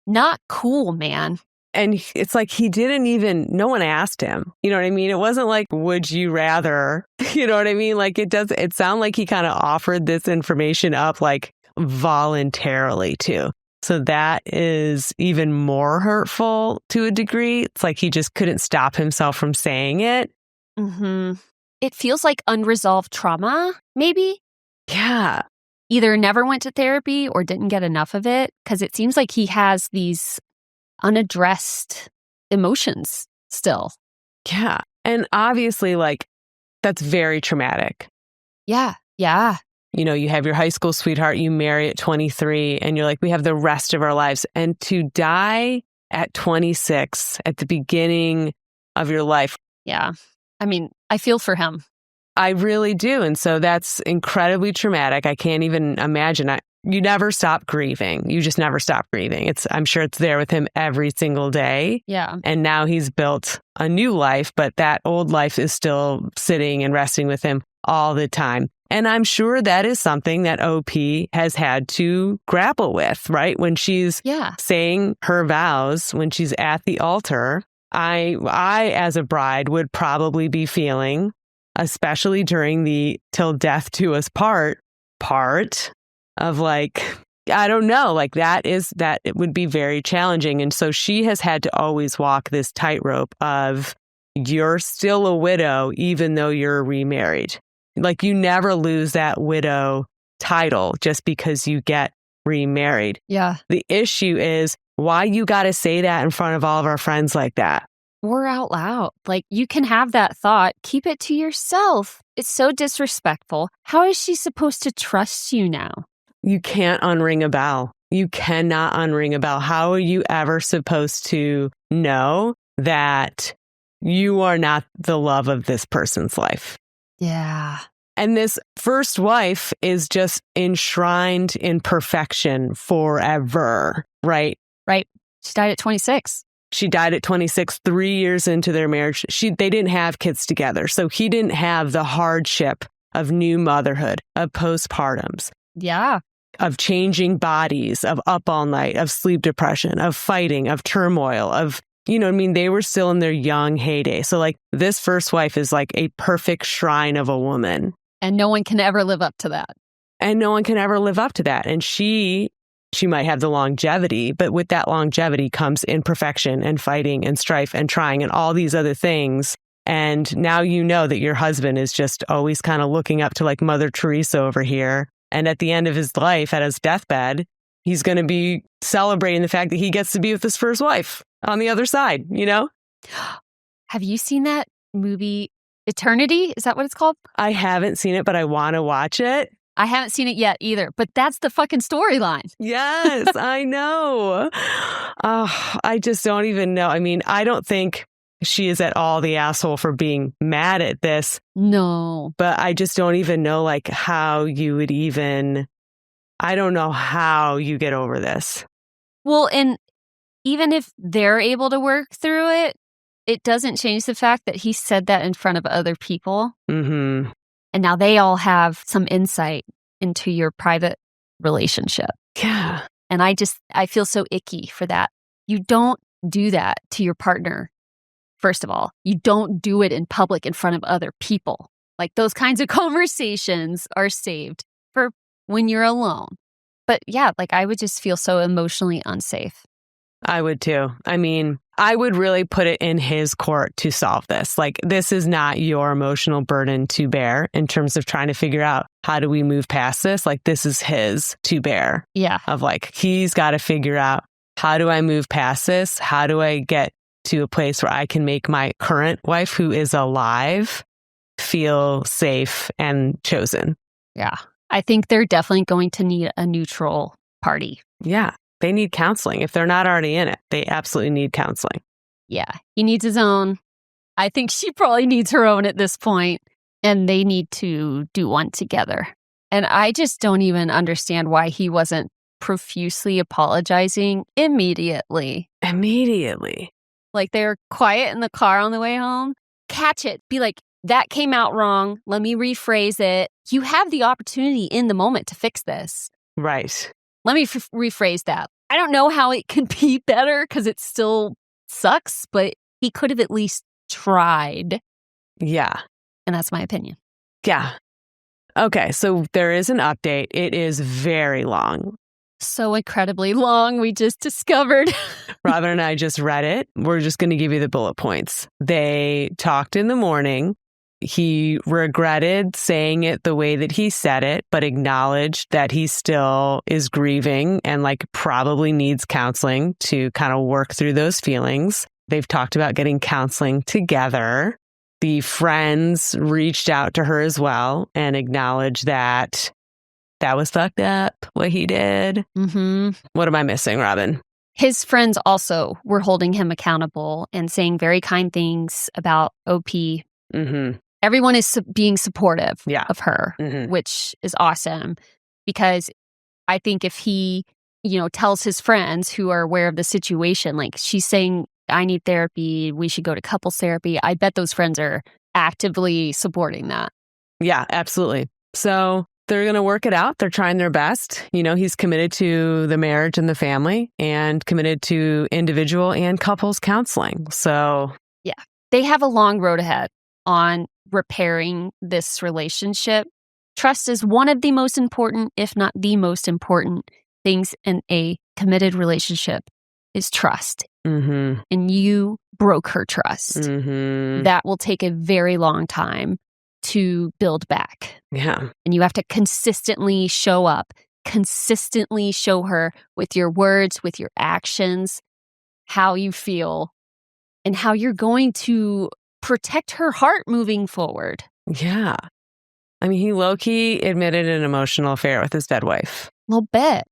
Not cool, man. And it's like no one asked him. You know what I mean? It wasn't like, would you rather? You know what I mean? Like it sounded like he kind of offered this information up like voluntarily too. So that is even more hurtful to a degree. It's like he just couldn't stop himself from saying it. Mm-hmm. It feels like unresolved trauma, maybe. Yeah. Either never went to therapy or didn't get enough of it, because it seems like he has these unaddressed emotions still. Yeah. And obviously, like, that's very traumatic. Yeah. Yeah. You know, you have your high school sweetheart, you marry at 23, and you're like, we have the rest of our lives. And to die at 26, at the beginning of your life. Yeah. I mean, I feel for him. I really do. And so that's incredibly traumatic. I can't even imagine. You never stop grieving. You just never stop grieving. I'm sure it's there with him every single day. Yeah. And now he's built a new life, but that old life is still sitting and resting with him all the time. And I'm sure that is something that OP has had to grapple with, right? When she's saying her vows, when she's at the altar, I, as a bride, would probably be feeling, especially during the till death do us part of like, I don't know, like that it would be very challenging. And so she has had to always walk this tightrope of you're still a widow, even though you're remarried. Like you never lose that widow title just because you get remarried. Yeah. The issue is why you got to say that in front of all of our friends like that. Or out loud. Like you can have that thought, keep it to yourself. It's so disrespectful. How is she supposed to trust you now? You can't unring a bell. You cannot unring a bell. How are you ever supposed to know that you are not the love of this person's life? Yeah. And this first wife is just enshrined in perfection forever, right? Right. She died at 26. She died at 26, 3 years into their marriage. They didn't have kids together. So he didn't have the hardship of new motherhood, of postpartums. Yeah. Of changing bodies, of up all night, of sleep depression, of fighting, of turmoil, of, you know what I mean? They were still in their young heyday. So like this first wife is like a perfect shrine of a woman. And no one can ever live up to that. And no one can ever live up to that. And she might have the longevity, but with that longevity comes imperfection and fighting and strife and trying and all these other things. And now you know that your husband is just always kind of looking up to like Mother Teresa over here. And at the end of his life, at his deathbed, he's going to be celebrating the fact that he gets to be with his first wife on the other side, you know? Have you seen that movie, Eternity? Is that what it's called? I haven't seen it, but I want to watch it. I haven't seen it yet either, but that's the fucking storyline. Yes, I know. I just don't even know. I mean, I don't think she is at all the asshole for being mad at this. No. But I just don't even know like how you would I don't know how you get over this. Well, and even if they're able to work through it, it doesn't change the fact that he said that in front of other people. Mm-hmm. And now they all have some insight into your private relationship. Yeah. And I feel so icky for that. You don't do that to your partner. First of all, you don't do it in public in front of other people. Like those kinds of conversations are saved for when you're alone. But yeah, like I would just feel so emotionally unsafe. I would too. I mean, I would really put it in his court to solve this. Like, this is not your emotional burden to bear in terms of trying to figure out how do we move past this? Like, this is his to bear. Yeah. Of like, he's got to figure out, how do I move past this? How do I get to a place where I can make my current wife, who is alive, feel safe and chosen? Yeah. I think they're definitely going to need a neutral party. Yeah. They need counseling. If they're not already in it, they absolutely need counseling. Yeah. He needs his own. I think she probably needs her own at this point, and they need to do one together. And I just don't even understand why he wasn't profusely apologizing immediately. Like, they were quiet in the car on the way home. Catch it. Be like, that came out wrong. Let me rephrase it. You have the opportunity in the moment to fix this. Right. Let me rephrase that. I don't know how it can be better because it still sucks, but he could have at least tried. Yeah. And that's my opinion. Yeah. Okay. So there is an update. It is very long. So incredibly long, we just discovered. Robin and I just read it. We're just going to give you the bullet points. They talked in the morning. He regretted saying it the way that he said it, but acknowledged that he still is grieving and like probably needs counseling to kind of work through those feelings. They've talked about getting counseling together. The friends reached out to her as well and acknowledged that that was fucked up, what he did. Mm-hmm. What am I missing, Robin? His friends also were holding him accountable and saying very kind things about OP. Mm-hmm. Everyone is being supportive Yeah. of her, Mm-hmm. which is awesome, because I think if he, tells his friends who are aware of the situation, like she's saying, I need therapy, we should go to couples therapy, I bet those friends are actively supporting that. Yeah, absolutely. So they're going to work it out. They're trying their best. He's committed to the marriage and the family and committed to individual and couples counseling. So yeah, they have a long road ahead on repairing this relationship. Trust is one of the most important, if not the most important things in a committed relationship is trust. Mm-hmm. And you broke her trust. Mm-hmm. That will take a very long time to build back. Yeah. And you have to consistently show up, consistently show her with your words, with your actions, how you feel, and how you're going to protect her heart moving forward. Yeah. I mean, he low-key admitted an emotional affair with his dead wife. A little bit.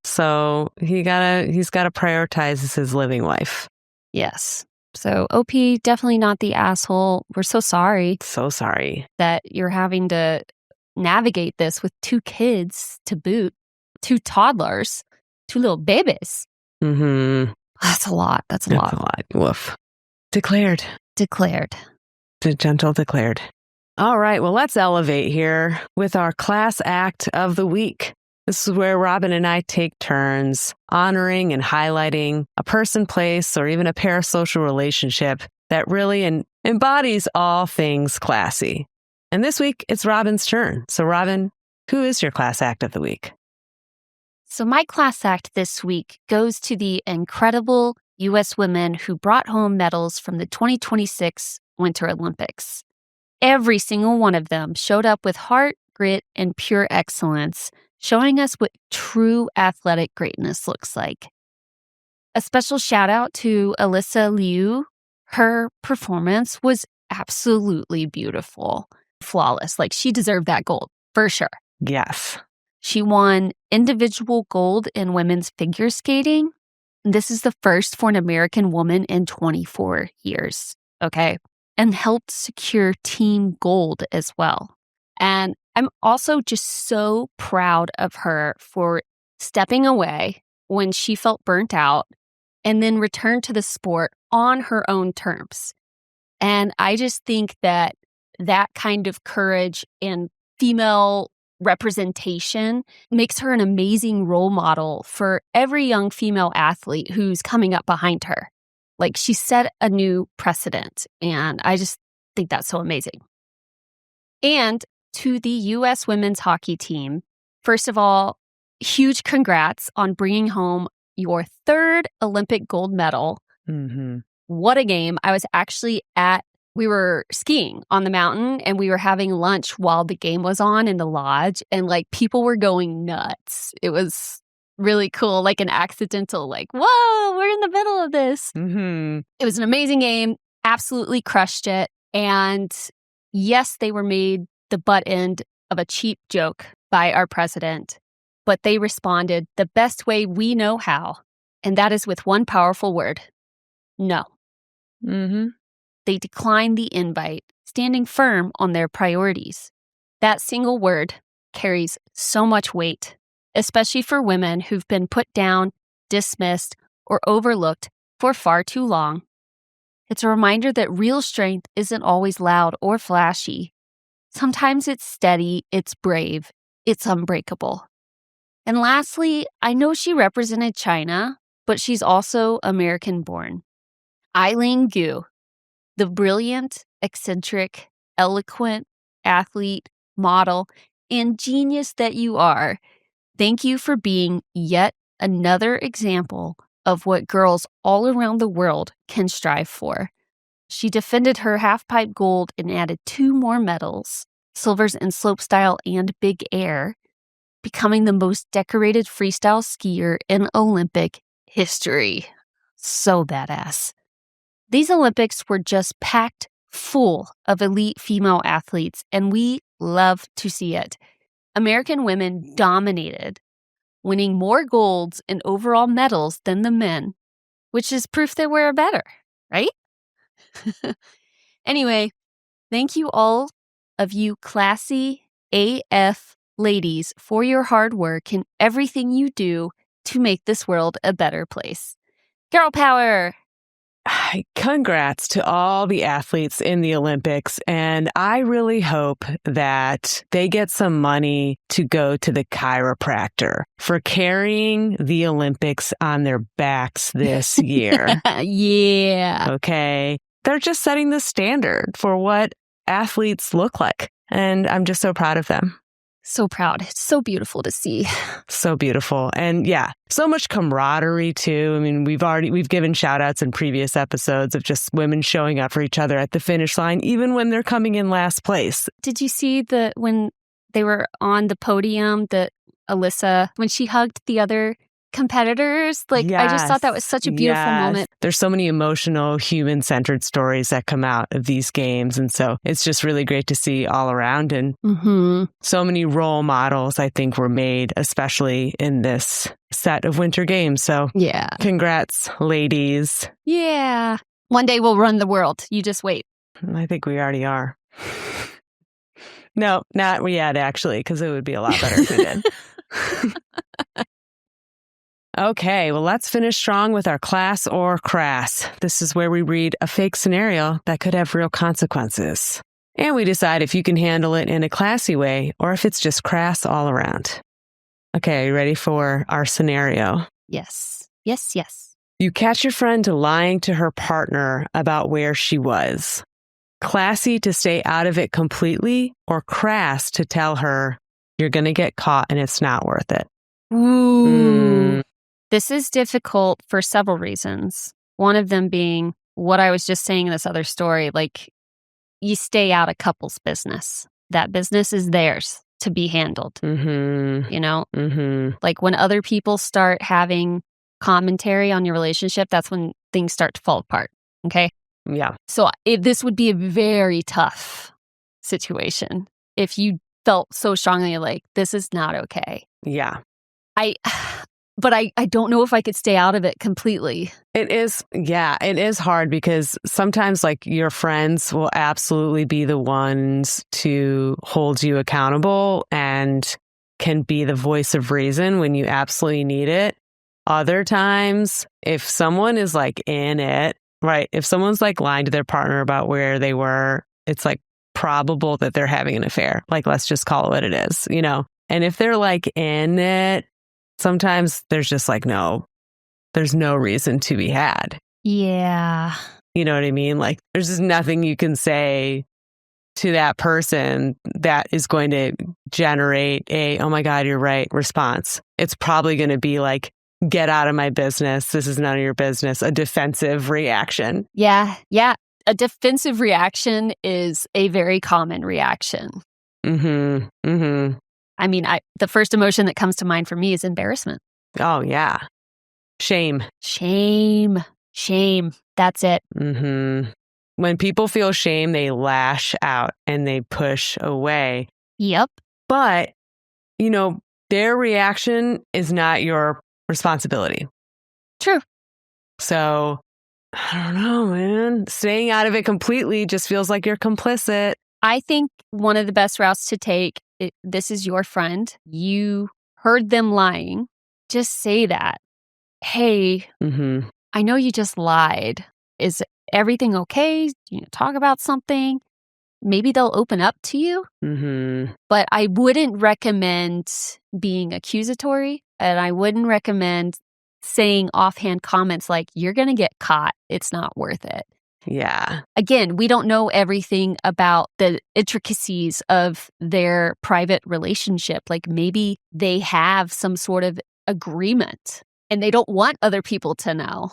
So he's got to prioritize his living wife. Yes. So OP, definitely not the asshole. We're so sorry. So sorry that you're having to navigate this with 2 kids to boot, 2 toddlers, 2 little babies. Mm-hmm. That's a lot. That's a lot. Woof. Declared. The gentle declared. All right. Well, let's elevate here with our class act of the week. This is where Robin and I take turns honoring and highlighting a person, place, or even a parasocial relationship that really embodies all things classy. And this week, it's Robin's turn. So Robin, who is your class act of the week? So my class act this week goes to the incredible U.S. women who brought home medals from the 2026 Winter Olympics. Every single one of them showed up with heart, grit, and pure excellence, showing us what true athletic greatness looks like. A special shout out to Alyssa Liu. Her performance was absolutely beautiful, flawless. Like, she deserved that gold for sure. Yes. She won individual gold in women's figure skating. This is the first for an American woman in 24 years. Okay. And helped secure team gold as well. And I'm also just so proud of her for stepping away when she felt burnt out and then returned to the sport on her own terms. And I just think that kind of courage and female representation makes her an amazing role model for every young female athlete who's coming up behind her. Like, she set a new precedent, and I just think that's so amazing. And to the U.S. women's hockey team, first of all, huge congrats on bringing home your 3rd Olympic gold medal. Mm-hmm. What a game. I was actually we were skiing on the mountain and we were having lunch while the game was on in the lodge, and like people were going nuts. It was really cool, like an accidental, like, whoa, we're in the middle of this. Mm-hmm. It was an amazing game, absolutely crushed it. And yes, they were made the butt end of a cheap joke by our president, but they responded the best way we know how, and that is with one powerful word: no. Mm-hmm. They declined the invite, standing firm on their priorities. That single word carries so much weight, especially for women who've been put down, dismissed, or overlooked for far too long. It's a reminder that real strength isn't always loud or flashy. Sometimes it's steady, it's brave, it's unbreakable. And lastly, I know she represented China, but she's also American-born. 𝗖𝐵𝐵𝐀, the brilliant, eccentric, eloquent athlete, model, and genius that you are, thank you for being yet another example of what girls all around the world can strive for. She defended her half-pipe gold and added 2 more medals, silvers in slopestyle and big air, becoming the most decorated freestyle skier in Olympic history. So badass. These Olympics were just packed full of elite female athletes, and we love to see it. American women dominated, winning more golds and overall medals than the men, which is proof that we're better, right? Anyway, thank you all of you classy AF ladies for your hard work and everything you do to make this world a better place. Girl power! Congrats to all the athletes in the Olympics. And I really hope that they get some money to go to the chiropractor for carrying the Olympics on their backs this year. Yeah. Okay. They're just setting the standard for what athletes look like. And I'm just so proud of them. So proud. It's so beautiful to see. So beautiful. And yeah, so much camaraderie too. I mean, we've given shout outs in previous episodes of just women showing up for each other at the finish line, even when they're coming in last place. Did you see when they were on the podium, that Alyssa, when she hugged the other competitors? Like, yes. I just thought that was such a beautiful moment. There's so many emotional, human-centered stories that come out of these games. And so it's just really great to see all around. And so many role models, I think, were made, especially in this set of winter games. So yeah, congrats, ladies. Yeah. One day we'll run the world. You just wait. I think we already are. No, not yet, actually, because it would be a lot better if we did. Okay, well, let's finish strong with our class or crass. This is where we read a fake scenario that could have real consequences. And we decide if you can handle it in a classy way or if it's just crass all around. Okay, are you ready for our scenario? Yes. Yes, yes. You catch your friend lying to her partner about where she was. Classy to stay out of it completely, or crass to tell her you're going to get caught and it's not worth it? Ooh. This is difficult for several reasons. One of them being what I was just saying in this other story, like, you stay out of couples' business. That business is theirs to be handled. You know? Like, when other people start having commentary on your relationship, that's when things start to fall apart. Okay? Yeah. So this would be a very tough situation if you felt so strongly like, this is not okay. Yeah. But I don't know if I could stay out of it completely. It is hard because sometimes, like, your friends will absolutely be the ones to hold you accountable and can be the voice of reason when you absolutely need it. Other times, if someone is like in it, right? If someone's like lying to their partner about where they were, it's like probable that they're having an affair. Like, let's just call it what it is, you know? And if they're like in it, sometimes there's just like, there's no reason to be had. Yeah. You know what I mean? Like, there's just nothing you can say to that person that is going to generate a, oh my God, you're right response. It's probably going to be like, get out of my business. This is none of your business. A defensive reaction. Yeah. A defensive reaction is a very common reaction. Mm-hmm. Mm-hmm. I mean, the first emotion that comes to mind for me is embarrassment. Oh, yeah. Shame. That's it. Mm-hmm. When people feel shame, they lash out and they push away. Yep. But, their reaction is not your responsibility. True. So, I don't know, man. Staying out of it completely just feels like you're complicit. I think one of the best routes to take, this is your friend. You heard them lying. Just say that. Hey, I know you just lied. Is everything okay? Talk about something. Maybe they'll open up to you. Mm-hmm. But I wouldn't recommend being accusatory, and I wouldn't recommend saying offhand comments like, you're going to get caught. It's not worth it. Yeah. Again, we don't know everything about the intricacies of their private relationship. Like maybe they have some sort of agreement and they don't want other people to know.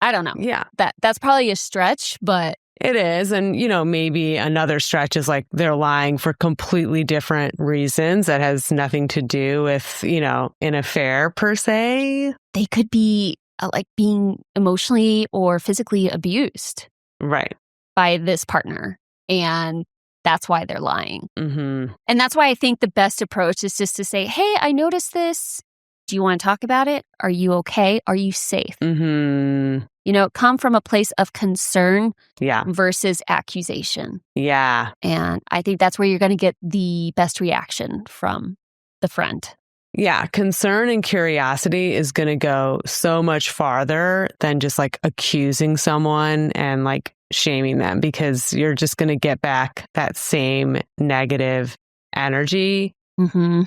I don't know. Yeah. That's probably a stretch, but it is. And, maybe another stretch is like they're lying for completely different reasons that has nothing to do with, an affair per se. They could be like being emotionally or physically abused. Right. By this partner. And that's why they're lying. Mm-hmm. And that's why I think the best approach is just to say, hey, I noticed this. Do you want to talk about it? Are you okay? Are you safe? Mm-hmm. Come from a place of concern yeah. versus accusation. Yeah. And I think that's where you're going to get the best reaction from the friend. Yeah. Concern and curiosity is going to go so much farther than just like accusing someone and like shaming them, because you're just going to get back that same negative energy. Mm-hmm.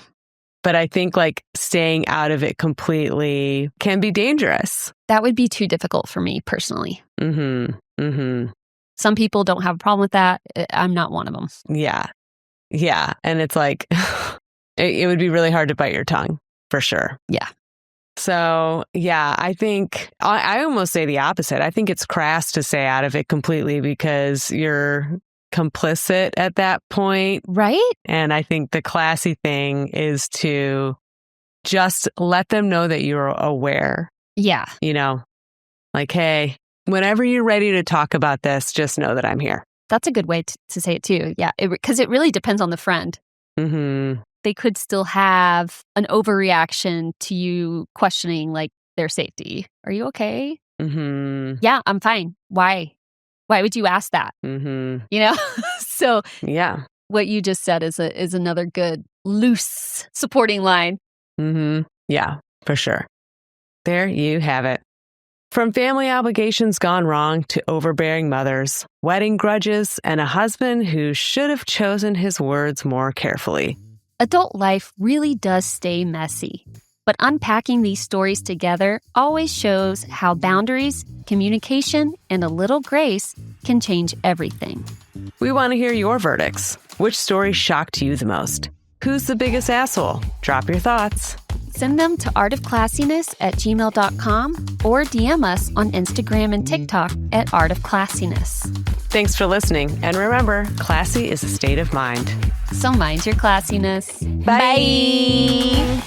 But I think like staying out of it completely can be dangerous. That would be too difficult for me personally. Mm-hmm. Mm-hmm. Some people don't have a problem with that. I'm not one of them. Yeah. Yeah. And it's like, it would be really hard to bite your tongue for sure. Yeah. So, yeah, I think I almost say the opposite. I think it's crass to stay out of it completely because you're complicit at that point. Right. And I think the classy thing is to just let them know that you're aware. Yeah. Like, hey, whenever you're ready to talk about this, just know that I'm here. That's a good way to say it too. Yeah. Because it really depends on the friend. Mm-hmm. They could still have an overreaction to you questioning like their safety. Are you okay? Mm-hmm. Yeah, I'm fine. Why would you ask that? Mm-hmm. So yeah, what you just said is another good loose supporting line. Mm-hmm. Yeah, for sure. There you have it. From family obligations gone wrong to overbearing mothers, wedding grudges, and a husband who should have chosen his words more carefully. Adult life really does stay messy, but unpacking these stories together always shows how boundaries, communication, and a little grace can change everything. We want to hear your verdicts. Which story shocked you the most? Who's the biggest asshole? Drop your thoughts. Send them to artofclassiness@gmail.com or DM us on Instagram and TikTok at Art of Classiness. Thanks for listening. And remember, classy is a state of mind. So mind your classiness. Bye. Bye.